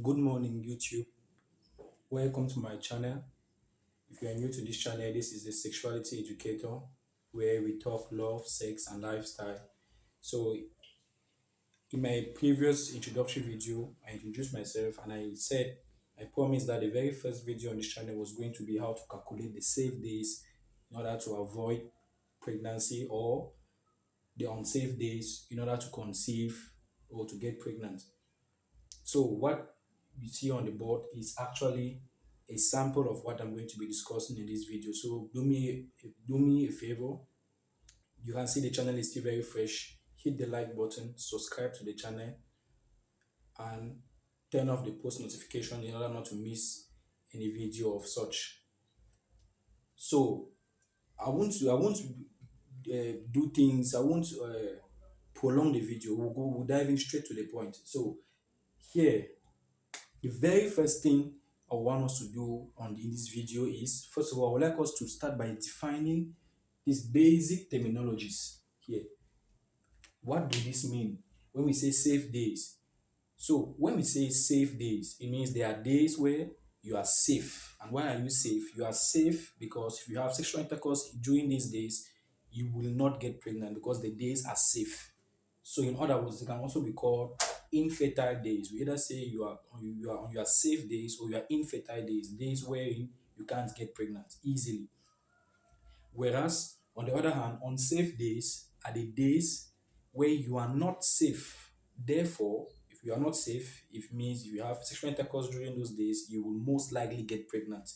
Good morning, YouTube. Welcome to my channel. If you are new to this channel, this is the Sexuality Educator, where we talk love, sex, and lifestyle. So, in my previous introductory video, I introduced myself and I said I promised that the very first video on this channel was going to be how to calculate the safe days in order to avoid pregnancy or the unsafe days in order to conceive or to get pregnant. So what you see on the board is actually a sample of what I'm going to be discussing in this video. So do me a favor. You can see the channel is still very fresh. Hit the like button, subscribe to the channel, and turn off the post notification in order not to miss any video of such. So I won't do things. I won't prolong the video. We'll dive in straight to the point. So here, the very first thing I want us to do in this video is, first of all, I would like us to start by defining these basic terminologies here. What do this mean when we say safe days? So when we say safe days, it means there are days where you are safe. And why are you safe? You are safe because if you have sexual intercourse during these days, you will not get pregnant because the days are safe. So in other words, it can also be called infertile days. We either say you are on your safe days or you are infertile days, days wherein you can't get pregnant easily. Whereas on the other hand, unsafe days are the days where you are not safe. Therefore, if you are not safe, it means if you have sexual intercourse during those days, you will most likely get pregnant.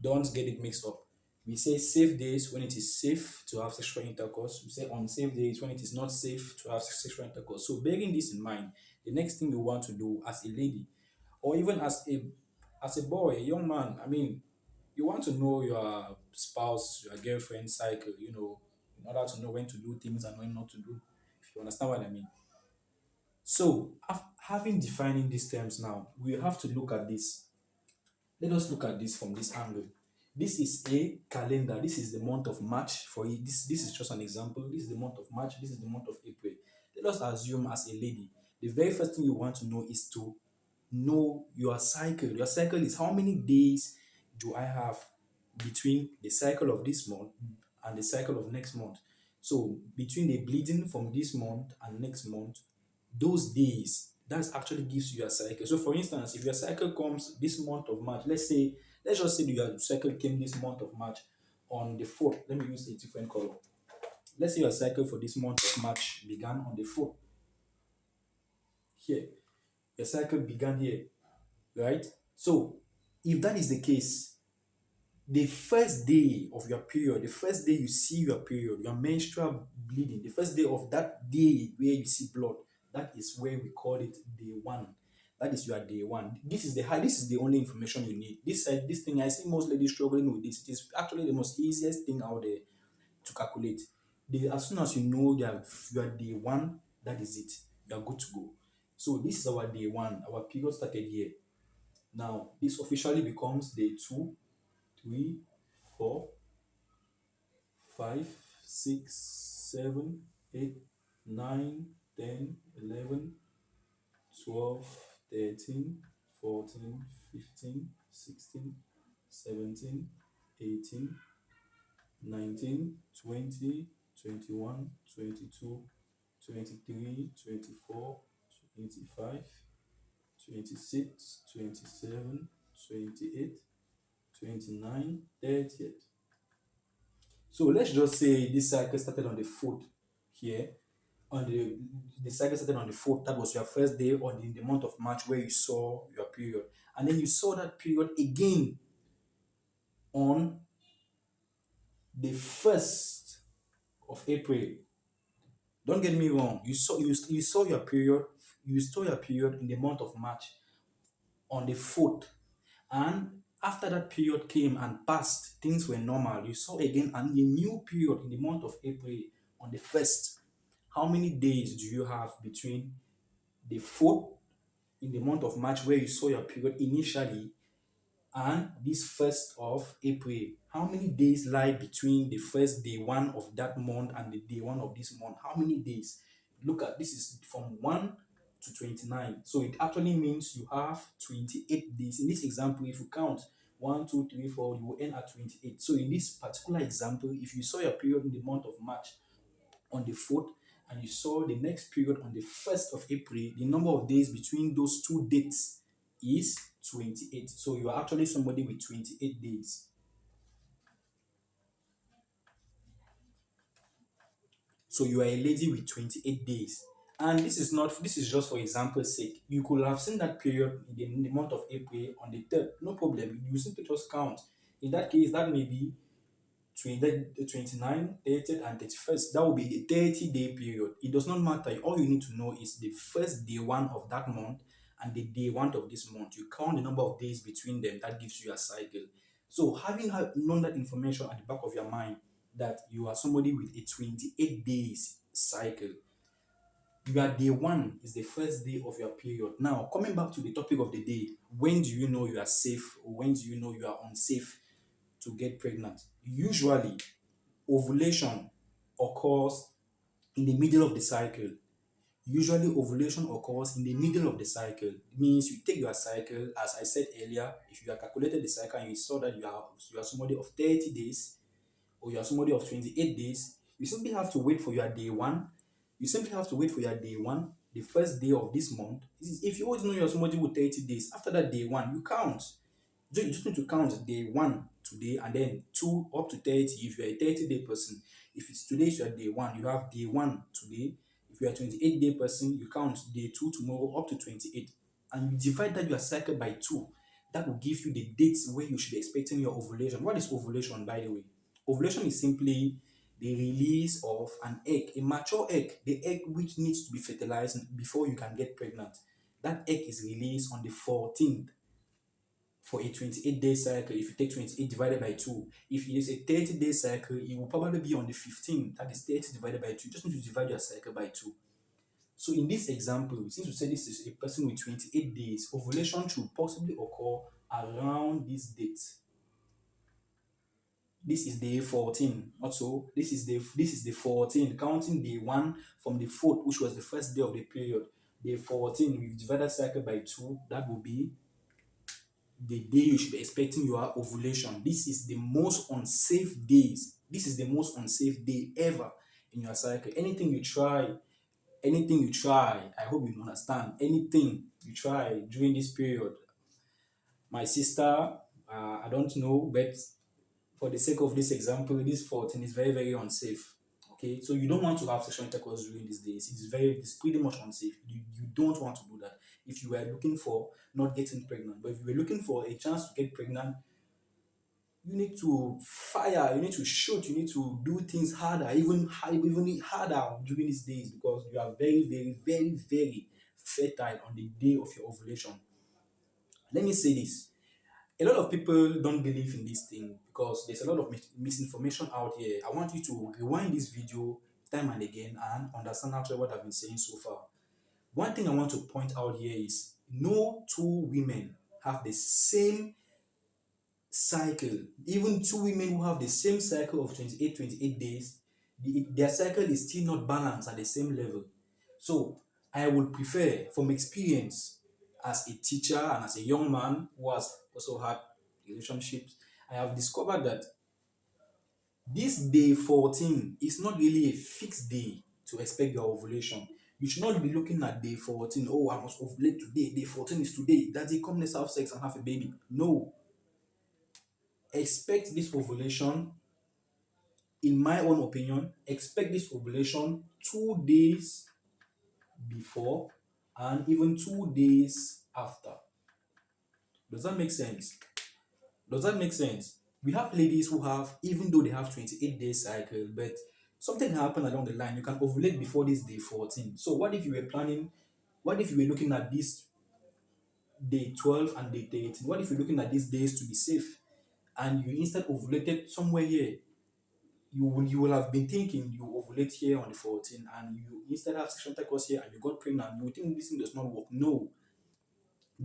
Don't get it mixed up. We say safe days when it is safe to have sexual intercourse. We say unsafe days when it is not safe to have sexual intercourse. So bearing this in mind, the next thing you want to do as a lady, or even as a boy, a young man, I mean, you want to know your spouse, your girlfriend cycle, in order to know when to do things and when not to do. If you understand what I mean. So having defining these terms now, we have to look at this. Let us look at this from this angle. This is a calendar. This is the month of March for it. This is just an example. This is the month of March. This is the month of April. Let us assume as a lady, the very first thing you want to know is to know your cycle. Your cycle is how many days do I have between the cycle of this month and the cycle of next month. So between the bleeding from this month and next month, those days, that actually gives you a cycle. So for instance, if your cycle comes this month of March, let's just say your cycle came this month of March on the 4th. Let me use a different color. Let's say your cycle for this month of March began on the 4th. Here, your cycle began here, right? So if that is the case, the first day of your period, the first day you see your period, your menstrual bleeding, the first day of that day where you see blood, that is where we call it day one. That is your day one. This is the only information you need. This thing, I see most ladies struggling with this. It is actually the most easiest thing out there to calculate. As soon as you know that you are day one, that is it. You are good to go. So this is our day one. Our period started here. Now this officially becomes day two, 3, 4, 5, 6, 7, 8, 9, 10, 11, 12, 13, 14, 15, 16, 17, 18, 19, 20, 21, 22, 23, 24, 25, 26, 27, 28, 29, 30. So let's just say this cycle started on the 4th here. The cycle started on the 4th. That was your first day on in the month of March where you saw your period. And then you saw that period again on the 1st of April. Don't get me wrong. You saw your period. You saw your period in the month of March on the 4th. And after that period came and passed, things were normal. You saw again and a new period in the month of April on the 1st. How many days do you have between the 4th in the month of March where you saw your period initially and this 1st of April? How many days lie between the first day one of that month and the day one of this month? How many days? Look at this is from 1 to 29. So it actually means you have 28 days. In this example, if you count 1, 2, 3, 4, you will end at 28. So in this particular example, if you saw your period in the month of March on the 4th and you saw the next period on the 1st of April, the number of days between those two dates is 28. So you are actually somebody with 28 days. So you are a lady with 28 days. And this is just for example's sake. You could have seen that period in the month of April on the 3rd. No problem. You simply just count. In that case, that may be 29, 30th, and 31st. That will be a 30-day period. It does not matter. All you need to know is the first day one of that month and the day one of this month. You count the number of days between them. That gives you a cycle. So having known that information at the back of your mind, that you are somebody with a 28 days cycle, your day one is the first day of your period. Now, coming back to the topic of the day, when do you know you are safe or when do you know you are unsafe to get pregnant? Usually, ovulation occurs in the middle of the cycle. Usually, ovulation occurs in the middle of the cycle. It means you take your cycle, as I said earlier, if you have calculated the cycle and you saw that you are somebody of 30 days or you are somebody of 28 days, you simply have to wait for your day one. You simply have to wait for your day one, the first day of this month. If you always know you're somebody with 30 days, after that day one, you count. You just need to count day one today and then 2 up to 30 if you're a 30-day person. If it's today's your day one, you have day one today. If you're a 28-day person, you count day 2 tomorrow up to 28. And you divide that your cycle by 2. That will give you the dates where you should be expecting your ovulation. What is ovulation, by the way? Ovulation is simply the release of an egg, a mature egg, the egg which needs to be fertilized before you can get pregnant. That egg is released on the 14th for a 28-day cycle. If you take 28 divided by 2, if it is a 30-day cycle, it will probably be on the 15th. That is 30 divided by 2. You just need to divide your cycle by 2. So in this example, since we say this is a person with 28 days, ovulation should possibly occur around this date. This is day 14. Also, this is the 14, counting day 1 from the 4th, which was the first day of the period. Day 14, we divided cycle by 2, that will be the day you should be expecting your ovulation. This is the most unsafe days. This is the most unsafe day ever in your cycle. Anything you try, I hope you understand. Anything you try during this period, my sister, I don't know, but for the sake of this example, this 14 is very, very unsafe. Okay, so you don't want to have sexual intercourse during these days. It's pretty much unsafe. You don't want to do that if you were looking for not getting pregnant. But if you were looking for a chance to get pregnant, you need to fire, you need to shoot, you need to do things harder, even harder during these days because you are very, very, very, very fertile on the day of your ovulation. Let me say this. A lot of people don't believe in this thing because there's a lot of misinformation out here. I want you to rewind this video time and again and understand actually what I've been saying so far. One thing I want to point out here is no two women have the same cycle. Even two women who have the same cycle of 28 days, their cycle is still not balanced at the same level. So I would prefer, from experience as a teacher and as a young man who has also had relationships, I have discovered that this day 14 is not really a fixed day to expect your ovulation. You should not be looking at day 14. Oh, I must ovulate today. Day 14 is today. That's it. Come, let's have sex and have a baby. No. Expect this ovulation, in my own opinion, expect this ovulation 2 days before and even 2 days after. Does that make sense? Does that make sense? We have ladies who have, even though they have 28-day cycle, but something happened along the line. You can ovulate before this day 14. So what if you were planning, what if you were looking at this day 12 and day 13? What if you're looking at these days to be safe and you instead ovulated somewhere here? You will have been thinking you ovulate here on the 14th and you instead have sexual intercourse here and you got pregnant. You think this thing does not work. No.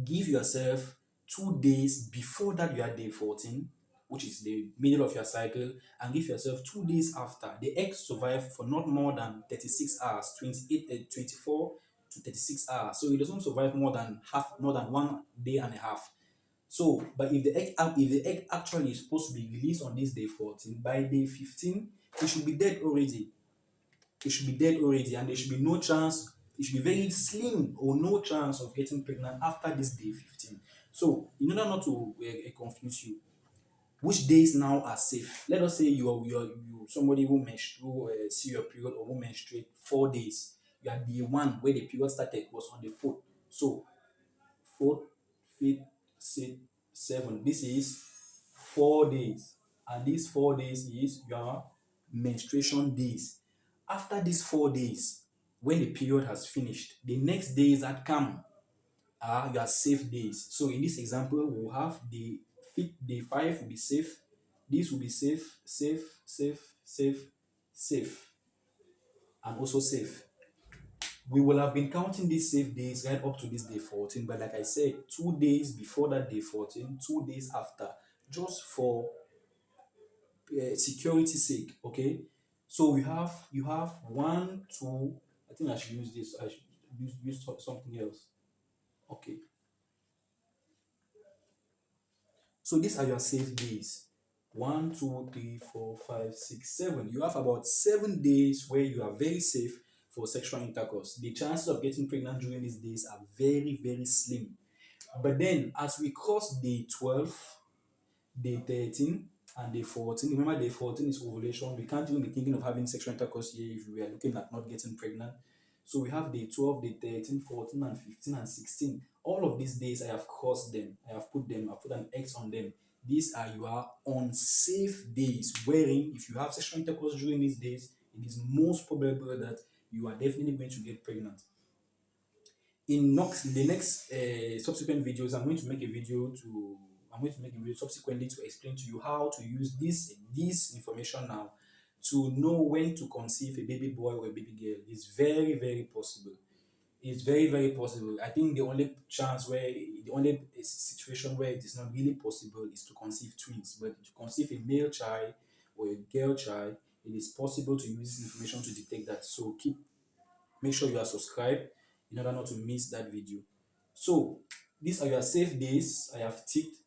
Give yourself 2 days before that you are day 14, which is the middle of your cycle, and give yourself 2 days after. The egg survive for not more than 36 hours, 24 to 36 hours. So it doesn't survive more than 1 day and a half. So, but if the egg actually is supposed to be released on this day 14, by day 15, it should be dead already. It should be dead already, and there should be no chance. It should be very slim or no chance of getting pregnant after this day 15. So, in order not to confuse you, which days now are safe? Let us say you somebody who see your period or who menstruate 4 days. You are the one where the period started was on the fourth. So fourth, fifth, sixth, seven. This is 4 days, and these 4 days is your menstruation days. After these 4 days, when the period has finished, the next days that come are your safe days. So in this example, we'll have the day 5 will be safe. This will be safe, safe, safe, safe, safe, and also safe. We will have been counting these safe days right up to this day 14, but like I said, 2 days before that day 14, 2 days after, just for security sake. Okay, so you have one, two. I think I should use this. I should use something else. Okay, so these are your safe days. 1, 2, 3, 4, 5, 6, 7. You have about 7 days where you are very safe for sexual intercourse. The chances of getting pregnant during these days are very, very slim. But then, as we cross day 12, day 13, and day 14, remember day 14 is ovulation. We can't even be thinking of having sexual intercourse here if we are looking at not getting pregnant. So we have day 12, day 13, 14, and 15, and 16. All of these days I have crossed them. I've put an X on them. These are your unsafe days, wherein if you have sexual intercourse during these days, it is most probable that you are definitely going to get pregnant. In the next subsequent videos, I'm going to make a video subsequently to explain to you how to use this information now to know when to conceive a baby boy or a baby girl. It's very, very possible. It's very, very possible. I think the only situation where it is not really possible is to conceive twins. But to conceive a male child or a girl child, it is possible to use this information to detect that. So make sure you are subscribed in order not to miss that video. So these are your safe days I have ticked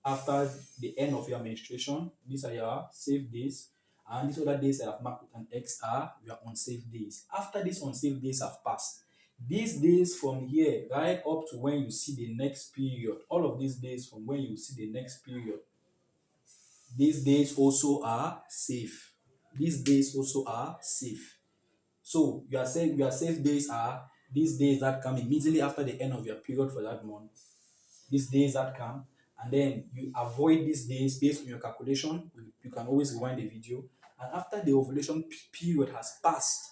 after the end of your menstruation. These are your safe days, and these other days I have marked with an X are your unsafe days. After these unsafe days have passed, these days from here right up to when you see the next period, all of these days from when you see the next period, these days also are safe. These days also are safe. So your safe days are these days that come immediately after the end of your period for that month. These days that come, and then you avoid these days based on your calculation. You can always rewind the video. And after the ovulation period has passed,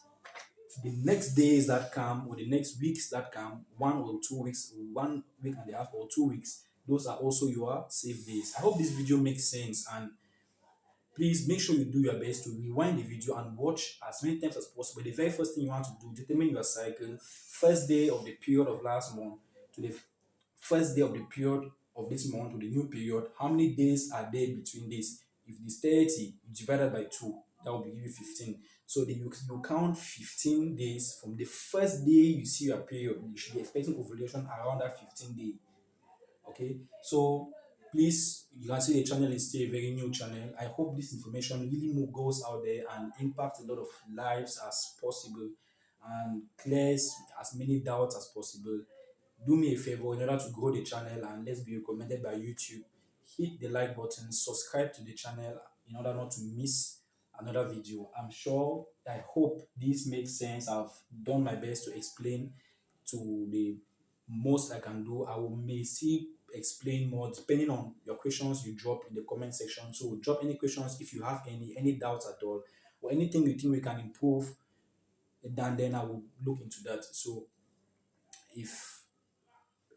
the next days that come or the next weeks that come, 1 or 2 weeks, 1 week and a half or 2 weeks, those are also your safe days. I hope this video makes sense, and please make sure you do your best to rewind the video and watch as many times as possible. The very first thing you want to do, determine your cycle, first day of the period of last month to the first day of the period of this month to the new period. How many days are there between this? If it is 30, you divide it by 2, that will give you 15. So you count 15 days from the first day you see your period. You should be expecting ovulation around that 15 day. Okay, so please, you can see the channel is still a very new channel. I hope this information really more goes out there and impacts a lot of lives as possible and clears as many doubts as possible. Do me a favor, in order to grow the channel and let's be recommended by YouTube, hit the like button, subscribe to the channel in order not to miss another video. I hope this makes sense. I've done my best to explain to the most I can do. I will may see explain more depending on your questions you drop in the comment section. So drop any questions if you have any doubts at all, or anything you think we can improve, and then I will look into that. So if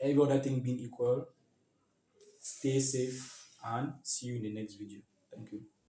every other thing being equal, stay safe and see you in the next video. Thank you.